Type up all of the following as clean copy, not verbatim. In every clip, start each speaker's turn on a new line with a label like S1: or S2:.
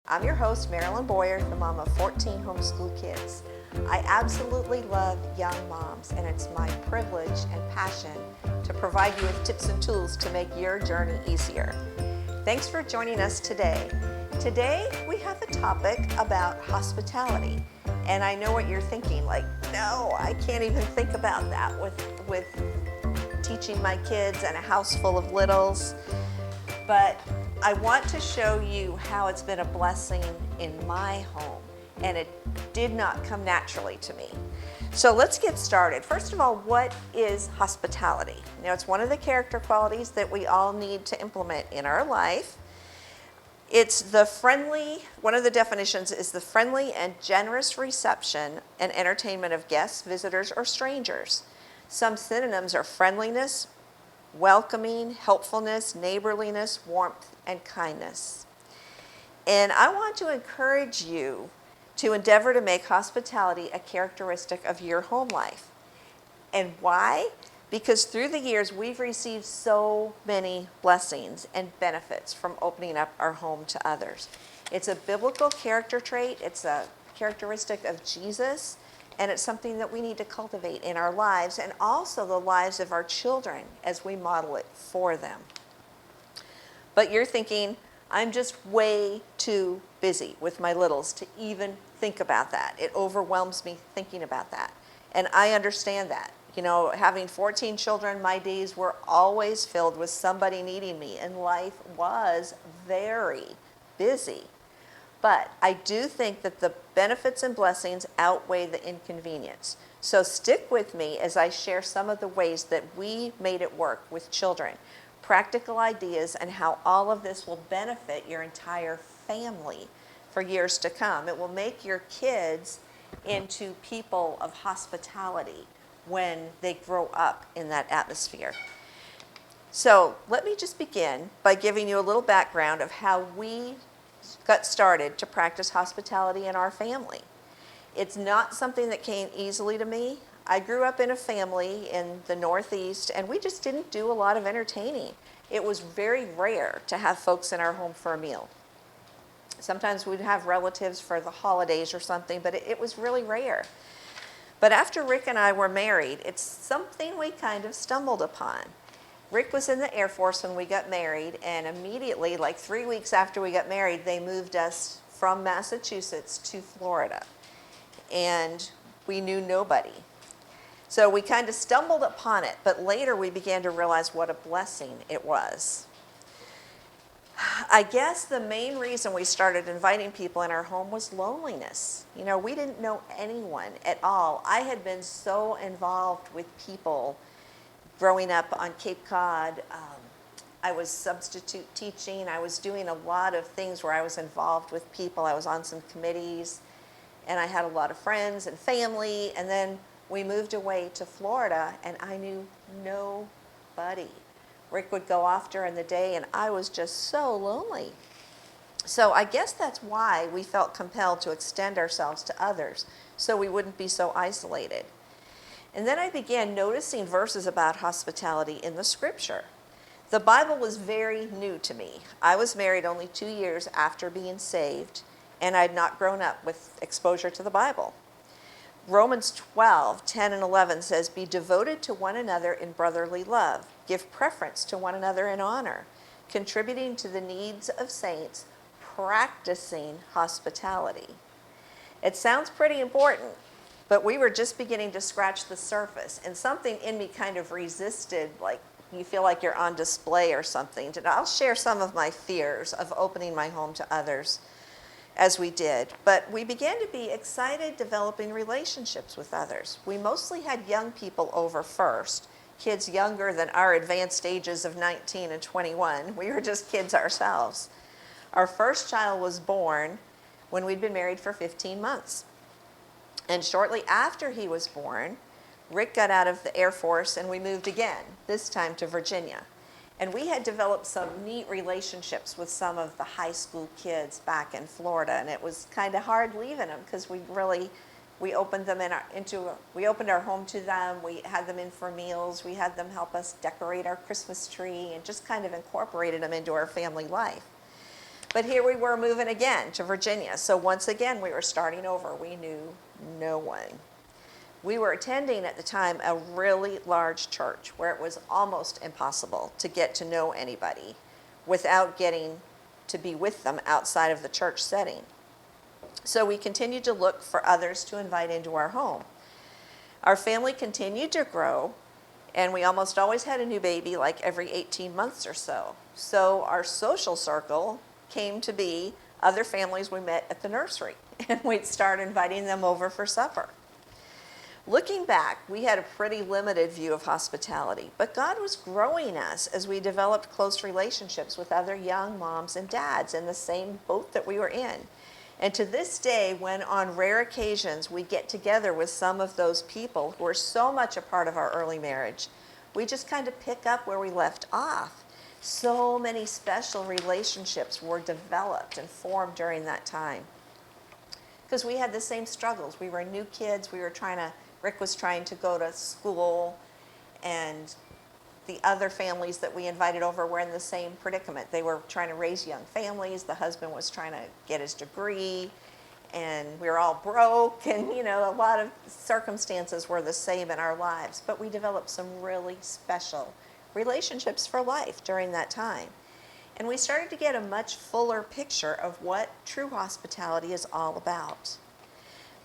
S1: I'm your host, Marilyn Boyer, the mom of 14 homeschool kids. I absolutely love young moms, and it's my privilege and passion to provide you with tips and tools to make your journey easier. Thanks for joining us today. Today, we have a topic about hospitality. And I know what you're thinking, like, no, I can't even think about that with teaching my kids and a house full of littles. But I want to show you how it's been a blessing in my home, and it did not come naturally to me. So let's get started. First of all, what is hospitality? Now, it's one of the character qualities that we all need to implement in our life. One of the definitions is the friendly and generous reception and entertainment of guests, visitors, or strangers. Some synonyms are friendliness, welcoming, helpfulness, neighborliness, warmth, and kindness. And I want to encourage you to endeavor to make hospitality a characteristic of your home life. And why? Because through the years, we've received so many blessings and benefits from opening up our home to others. It's a biblical character trait. It's a characteristic of Jesus. And it's something that we need to cultivate in our lives and also the lives of our children as we model it for them. But you're thinking, I'm just way too busy with my littles to even think about that. It overwhelms me thinking about that. And I understand that. You know, having 14 children, my days were always filled with somebody needing me, and life was very busy. But I do think that the benefits and blessings outweigh the inconvenience. So stick with me as I share some of the ways that we made it work with children, practical ideas, and how all of this will benefit your entire family for years to come. It will make your kids into people of hospitality when they grow up in that atmosphere. So let me just begin by giving you a little background of how we got started to practice hospitality in our family. It's not something that came easily to me. I grew up in a family in the Northeast, and we just didn't do a lot of entertaining. It was very rare to have folks in our home for a meal. Sometimes we'd have relatives for the holidays or something, but it was really rare. But after Rick and I were married, it's something we kind of stumbled upon. Rick was in the Air Force when we got married, and immediately, like 3 weeks after we got married, they moved us from Massachusetts to Florida. And we knew nobody. So we kind of stumbled upon it, but later we began to realize what a blessing it was. I guess the main reason we started inviting people in our home was loneliness. You know, we didn't know anyone at all. I had been so involved with people growing up on Cape Cod. I was substitute teaching. I was doing a lot of things where I was involved with people. I was on some committees, and I had a lot of friends and family. And then we moved away to Florida, and I knew nobody. Rick would go off during the day, and I was just so lonely. So I guess that's why we felt compelled to extend ourselves to others, so we wouldn't be so isolated. And then I began noticing verses about hospitality in the scripture. The Bible was very new to me. I was married only 2 years after being saved, and I'd not grown up with exposure to the Bible. Romans 12:10 and 11 says, "Be devoted to one another in brotherly love. Give preference to one another in honor, contributing to the needs of saints, practicing hospitality." It sounds pretty important, but we were just beginning to scratch the surface, and something in me kind of resisted, like you feel like you're on display or something. I'll share some of my fears of opening my home to others as we did. But we began to be excited developing relationships with others. We mostly had young people over first, kids younger than our advanced ages of 19 and 21. We were just kids ourselves. Our first child was born when we'd been married for 15 months. And shortly after he was born, Rick got out of the Air Force and we moved again, this time to Virginia. And we had developed some neat relationships with some of the high school kids back in Florida, and it was kind of hard leaving them because we opened our home to them. We had them in for meals. We had them help us decorate our Christmas tree and just kind of incorporated them into our family life. But here we were moving again to Virginia. So once again, we were starting over. We knew no one. We were attending at the time a really large church where it was almost impossible to get to know anybody without getting to be with them outside of the church setting. So we continued to look for others to invite into our home. Our family continued to grow, and we almost always had a new baby like every 18 months or so. So our social circle came to be other families we met at the nursery, and we'd start inviting them over for supper. Looking back, we had a pretty limited view of hospitality, but God was growing us as we developed close relationships with other young moms and dads in the same boat that we were in. And to this day, when on rare occasions we get together with some of those people who are so much a part of our early marriage, we just kind of pick up where we left off. So many special relationships were developed and formed during that time. Because we had the same struggles. We were new kids. Rick was trying to go to school, and the other families that we invited over were in the same predicament. They were trying to raise young families. The husband was trying to get his degree, and we were all broke, and a lot of circumstances were the same in our lives. But we developed some really special relationships for life during that time. And we started to get a much fuller picture of what true hospitality is all about.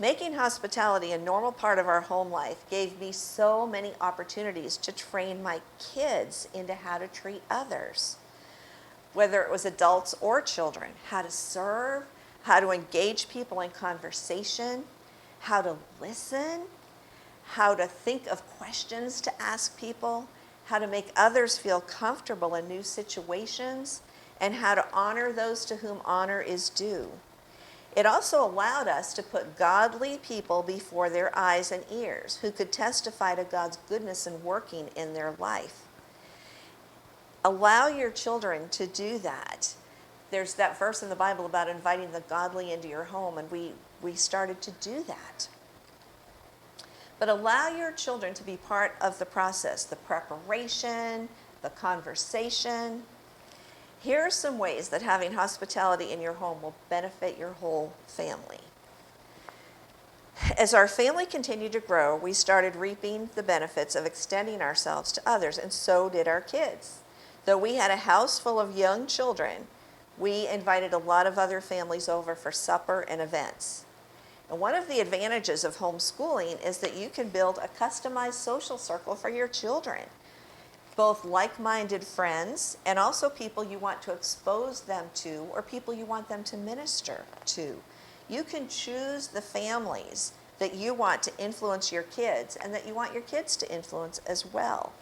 S1: Making hospitality a normal part of our home life gave me so many opportunities to train my kids into how to treat others, whether it was adults or children, how to serve, how to engage people in conversation, how to listen, how to think of questions to ask people, how to make others feel comfortable in new situations, and how to honor those to whom honor is due. It also allowed us to put godly people before their eyes and ears who could testify to God's goodness and working in their life. Allow your children to do that. There's that verse in the Bible about inviting the godly into your home, and we started to do that. But allow your children to be part of the process, the preparation, the conversation. Here are some ways that having hospitality in your home will benefit your whole family. As our family continued to grow, we started reaping the benefits of extending ourselves to others, and so did our kids. Though we had a house full of young children, we invited a lot of other families over for supper and events. And one of the advantages of homeschooling is that you can build a customized social circle for your children, both like-minded friends and also people you want to expose them to or people you want them to minister to. You can choose the families that you want to influence your kids and that you want your kids to influence as well.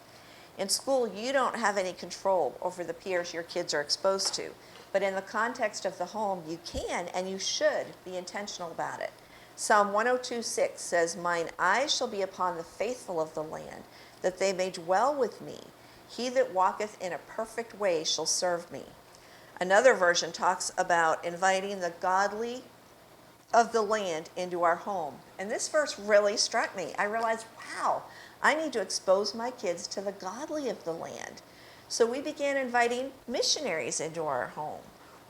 S1: In school, you don't have any control over the peers your kids are exposed to, but in the context of the home, you can and you should be intentional about it. Psalm 102:6 says, "Mine eyes shall be upon the faithful of the land, that they may dwell with me. He that walketh in a perfect way shall serve me." Another version talks about inviting the godly of the land into our home. And this verse really struck me. I realized, wow, I need to expose my kids to the godly of the land. So we began inviting missionaries into our home,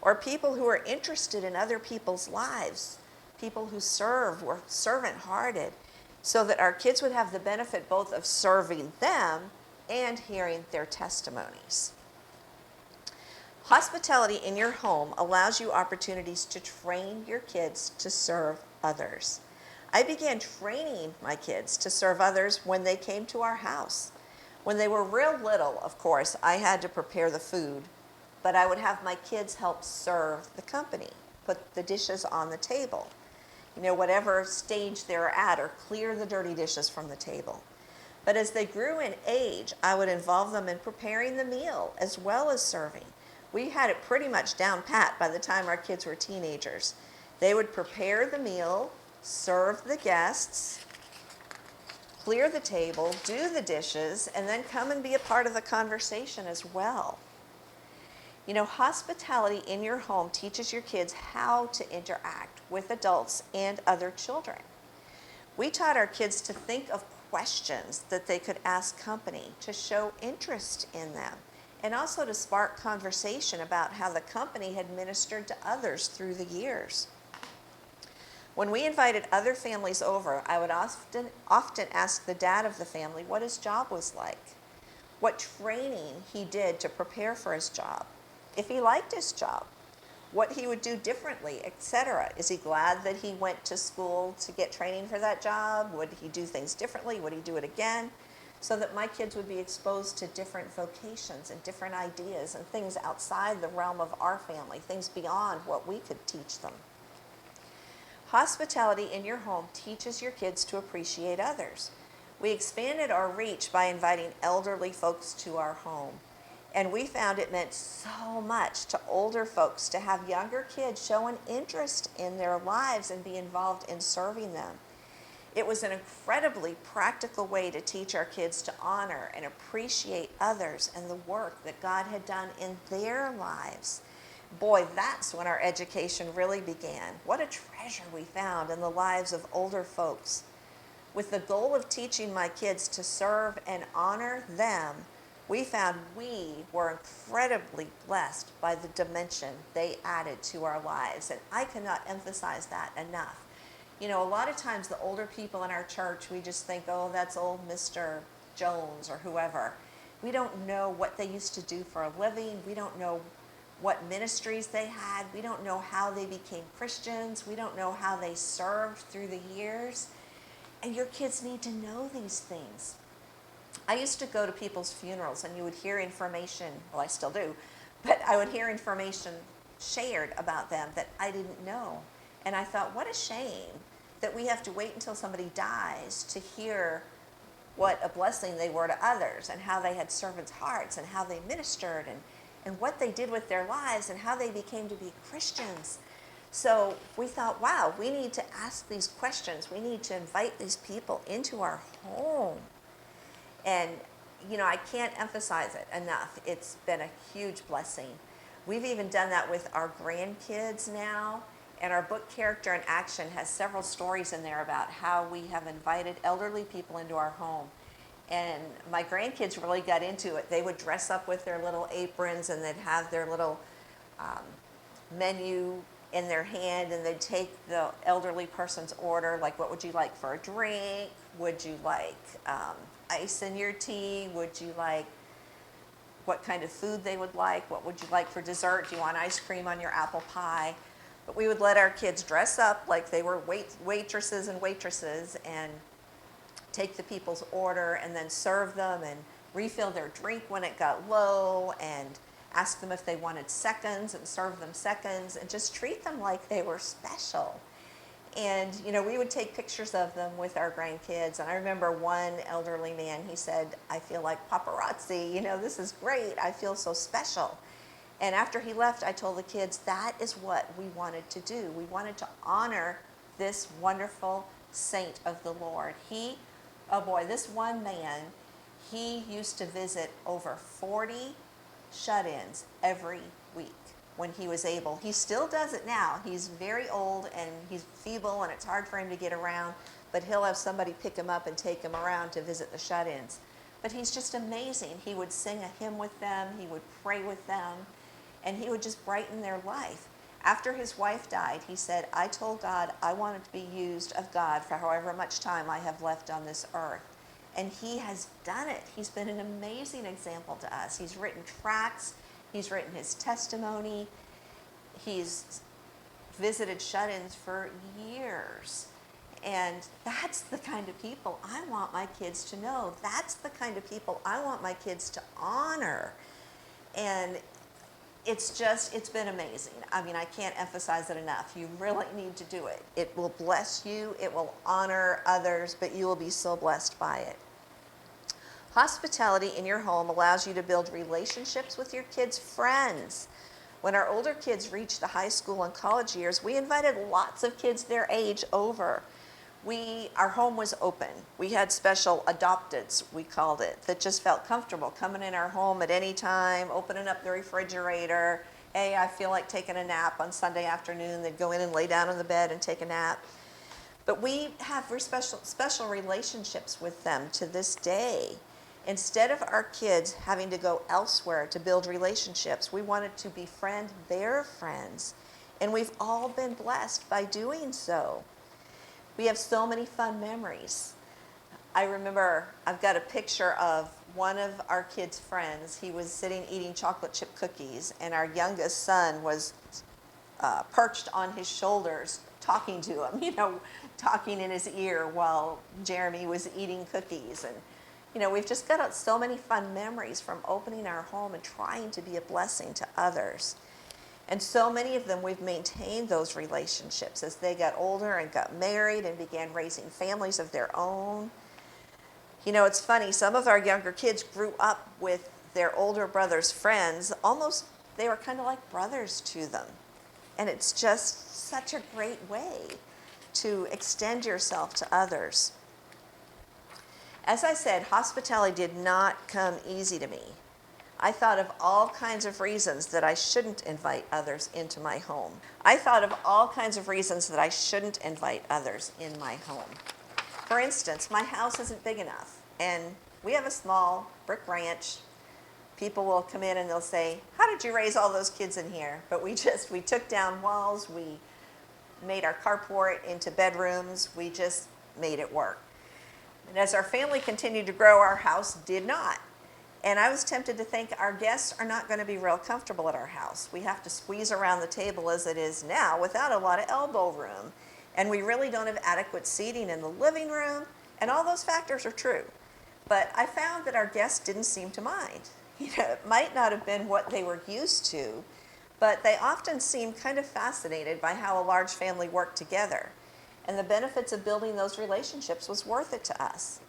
S1: or people who are interested in other people's lives, people who serve, were servant-hearted, so that our kids would have the benefit both of serving them and hearing their testimonies. Hospitality in your home allows you opportunities to train your kids to serve others. I began training my kids to serve others when they came to our house. When they were real little, of course, I had to prepare the food, but I would have my kids help serve the company, put the dishes on the table, whatever stage they're at, or clear the dirty dishes from the table. But as they grew in age, I would involve them in preparing the meal as well as serving. We had it pretty much down pat by the time our kids were teenagers. They would prepare the meal, serve the guests, clear the table, do the dishes, and then come and be a part of the conversation as well. Hospitality in your home teaches your kids how to interact with adults and other children. We taught our kids to think of questions that they could ask company, to show interest in them, and also to spark conversation about how the company had ministered to others through the years. When we invited other families over, I would often ask the dad of the family what his job was like, what training he did to prepare for his job, if he liked his job, what he would do differently, etc. Is he glad that he went to school to get training for that job? Would he do things differently? Would he do it again? So that my kids would be exposed to different vocations and different ideas and things outside the realm of our family, things beyond what we could teach them. Hospitality in your home teaches your kids to appreciate others. We expanded our reach by inviting elderly folks to our home. And we found it meant so much to older folks to have younger kids show an interest in their lives and be involved in serving them. It was an incredibly practical way to teach our kids to honor and appreciate others and the work that God had done in their lives. Boy, that's when our education really began. What a treasure we found in the lives of older folks. With the goal of teaching my kids to serve and honor them, we found we were incredibly blessed by the dimension they added to our lives. And I cannot emphasize that enough. You know, a lot of times the older people in our church, we just think, oh, that's old Mr. Jones or whoever. We don't know what they used to do for a living. We don't know what ministries they had. We don't know how they became Christians. We don't know how they served through the years. And your kids need to know these things. I used to go to people's funerals and you would hear information, well, I still do, but I would hear information shared about them that I didn't know. And I thought, what a shame that we have to wait until somebody dies to hear what a blessing they were to others and how they had servants' hearts and how they ministered and what they did with their lives and how they became to be Christians. So we thought, wow, we need to ask these questions. We need to invite these people into our home. And, you know, I can't emphasize it enough. It's been a huge blessing. We've even done that with our grandkids now. And our book, Character in Action, has several stories in there about how we have invited elderly people into our home. And my grandkids really got into it. They would dress up with their little aprons and they'd have their little menu in their hand, and they'd take the elderly person's order, like, what would you like for a drink? Would you like ice in your tea? Would you like what kind of food they would like? What would you like for dessert? Do you want ice cream on your apple pie? But we would let our kids dress up like they were waitresses and take the people's order and then serve them and refill their drink when it got low and ask them if they wanted seconds and serve them seconds and just treat them like they were special. And, you know, we would take pictures of them with our grandkids. And I remember one elderly man, he said, I feel like paparazzi, you know, this is great. I feel so special. And after he left, I told the kids that is what we wanted to do. We wanted to honor this wonderful saint of the Lord. Oh boy, this one man, he used to visit over 40 shut-ins every week when he was able. He still does it now. He's very old and he's feeble and it's hard for him to get around, but he'll have somebody pick him up and take him around to visit the shut-ins. But he's just amazing. He would sing a hymn with them, he would pray with them, and he would just brighten their life. After his wife died, he said, I told God I wanted to be used of God for however much time I have left on this earth. And he has done it. He's been an amazing example to us. He's written tracts, he's written his testimony, he's visited shut-ins for years. And that's the kind of people I want my kids to know. That's the kind of people I want my kids to honor. And it's been amazing. I mean, I can't emphasize it enough. You really need to do it. It will bless you, it will honor others, but you will be so blessed by it. Hospitality in your home allows you to build relationships with your kids' friends. When our older kids reached the high school and college years, we invited lots of kids their age over. Our home was open. We had special adopteds, we called it, that just felt comfortable coming in our home at any time, opening up the refrigerator. Hey, I feel like taking a nap on Sunday afternoon. They'd go in and lay down on the bed and take a nap. But we have special relationships with them to this day. Instead of our kids having to go elsewhere to build relationships, we wanted to befriend their friends. And we've all been blessed by doing so. We have so many fun memories. I remember I've got a picture of one of our kids' friends. He was sitting eating chocolate chip cookies, and our youngest son was perched on his shoulders talking to him, talking in his ear while Jeremy was eating cookies. And we've just got so many fun memories from opening our home and trying to be a blessing to others. And so many of them, we've maintained those relationships as they got older and got married and began raising families of their own. It's funny, some of our younger kids grew up with their older brother's friends. Almost, they were kind of like brothers to them. And it's just such a great way to extend yourself to others. As I said, hospitality did not come easy to me. I thought of all kinds of reasons that I shouldn't invite others into my home. I thought of all kinds of reasons that I shouldn't invite others in my home. For instance, my house isn't big enough, and we have a small brick ranch. People will come in and they'll say, "How did you raise all those kids in here?" But we took down walls, we made our carport into bedrooms, we just made it work. And as our family continued to grow, our house did not. And I was tempted to think our guests are not going to be real comfortable at our house. We have to squeeze around the table as it is now without a lot of elbow room. And we really don't have adequate seating in the living room. And all those factors are true. But I found that our guests didn't seem to mind. It might not have been what they were used to, but they often seemed kind of fascinated by how a large family worked together. And the benefits of building those relationships was worth it to us.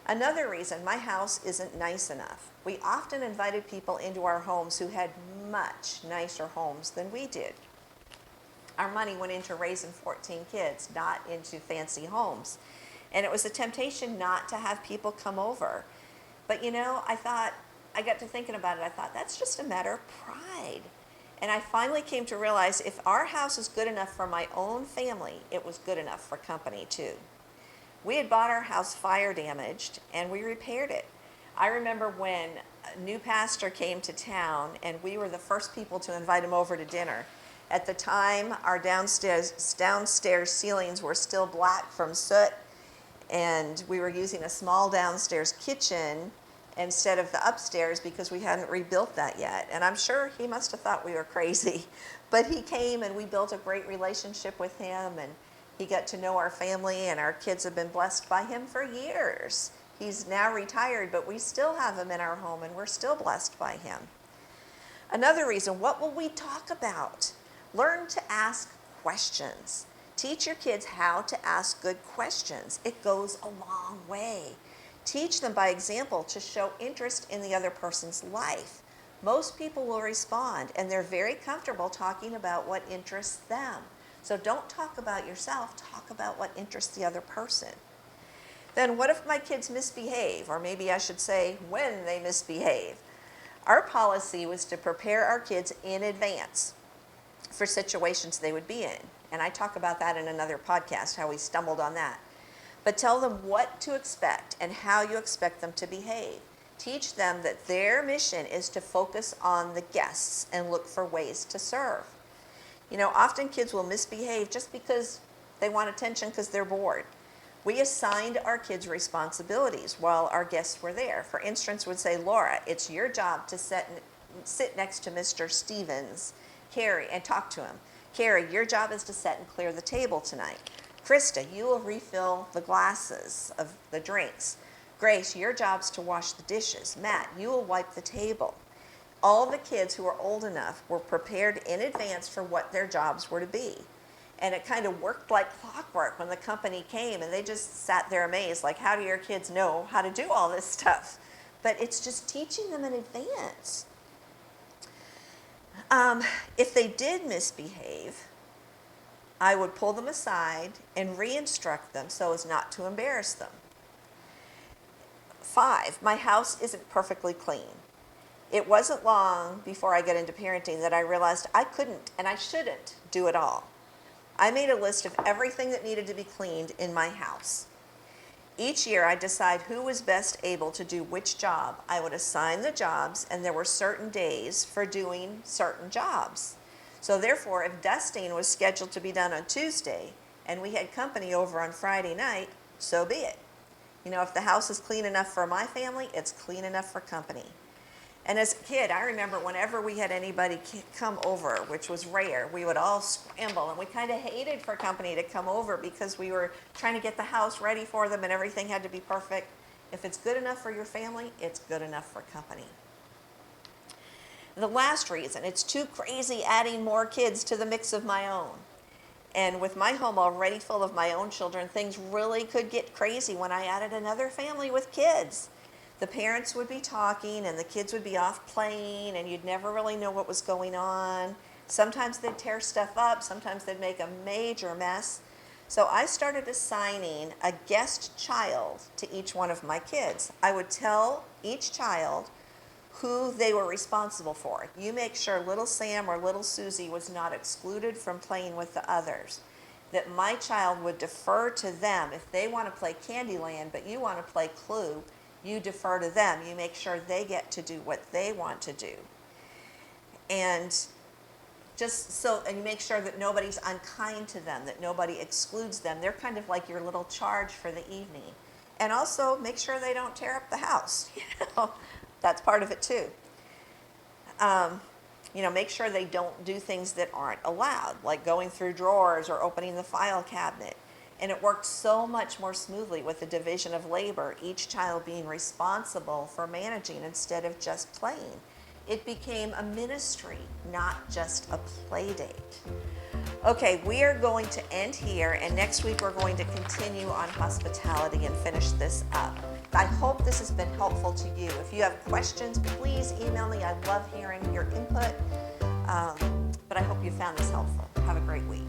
S1: Another reason, my house isn't nice enough. We often invited people into our homes who had much nicer homes than we did. Our money went into raising 14 kids, not into fancy homes. And it was a temptation not to have people come over. But I got to thinking about it. I thought, that's just a matter of pride. And I finally came to realize if our house is good enough for my own family, it was good enough for company too. We had bought our house fire damaged, and we repaired it. I remember when a new pastor came to town, and we were the first people to invite him over to dinner. At the time, our downstairs ceilings were still black from soot, and we were using a small downstairs kitchen instead of the upstairs because we hadn't rebuilt that yet. And I'm sure he must have thought we were crazy. But he came, and we built a great relationship with him, and he got to know our family, and our kids have been blessed by him for years. He's now retired, but we still have him in our home, and we're still blessed by him. Another reason, what will we talk about? Learn to ask questions. Teach your kids how to ask good questions. It goes a long way. Teach them by example to show interest in the other person's life. Most people will respond, and they're very comfortable talking about what interests them. So don't talk about yourself, talk about what interests the other person. Then what if my kids misbehave? Or maybe I should say when they misbehave. Our policy was to prepare our kids in advance for situations they would be in. And I talk about that in another podcast, how we stumbled on that. But tell them what to expect and how you expect them to behave. Teach them that their mission is to focus on the guests and look for ways to serve. Often kids will misbehave just because they want attention because they're bored. We assigned our kids responsibilities while our guests were there. For instance, would say, Laura, it's your job to sit next to Mr. Stevens, Carrie, and talk to him. Carrie, your job is to set and clear the table tonight. Krista, you will refill the glasses of the drinks. Grace, your job's to wash the dishes. Matt, you will wipe the table. All the kids who were old enough were prepared in advance for what their jobs were to be. And it kind of worked like clockwork when the company came, and they just sat there amazed, like, how do your kids know how to do all this stuff? But it's just teaching them in advance. If they did misbehave, I would pull them aside and re-instruct them so as not to embarrass them. 5, my house isn't perfectly clean. It wasn't long before I got into parenting that I realized I couldn't and I shouldn't do it all. I made a list of everything that needed to be cleaned in my house. Each year I'd decide who was best able to do which job. I would assign the jobs, and there were certain days for doing certain jobs. So therefore, if dusting was scheduled to be done on Tuesday and we had company over on Friday night, so be it. You know, if the house is clean enough for my family, it's clean enough for company. And as a kid, I remember whenever we had anybody come over, which was rare, we would all scramble, and we kind of hated for company to come over because we were trying to get the house ready for them and everything had to be perfect. If it's good enough for your family, it's good enough for company. The last reason, it's too crazy adding more kids to the mix of my own. And with my home already full of my own children, things really could get crazy when I added another family with kids. The parents would be talking and the kids would be off playing, and you'd never really know what was going on. Sometimes they'd tear stuff up, sometimes they'd make a major mess. So I started assigning a guest child to each one of my kids. I would tell each child who they were responsible for. You make sure little Sam or little Susie was not excluded from playing with the others. That my child would defer to them. If they want to play Candyland but you want to play Clue, you defer to them. You make sure they get to do what they want to do. And and you make sure that nobody's unkind to them, that nobody excludes them. They're kind of like your little charge for the evening. And also make sure they don't tear up the house. That's part of it too. Make sure they don't do things that aren't allowed, like going through drawers or opening the file cabinet. And it worked so much more smoothly with the division of labor, each child being responsible for managing instead of just playing. It became a ministry, not just a play date. Okay, we are going to end here, and next week we're going to continue on hospitality and finish this up. I hope this has been helpful to you. If you have questions, please email me. I love hearing your input, but I hope you found this helpful. Have a great week.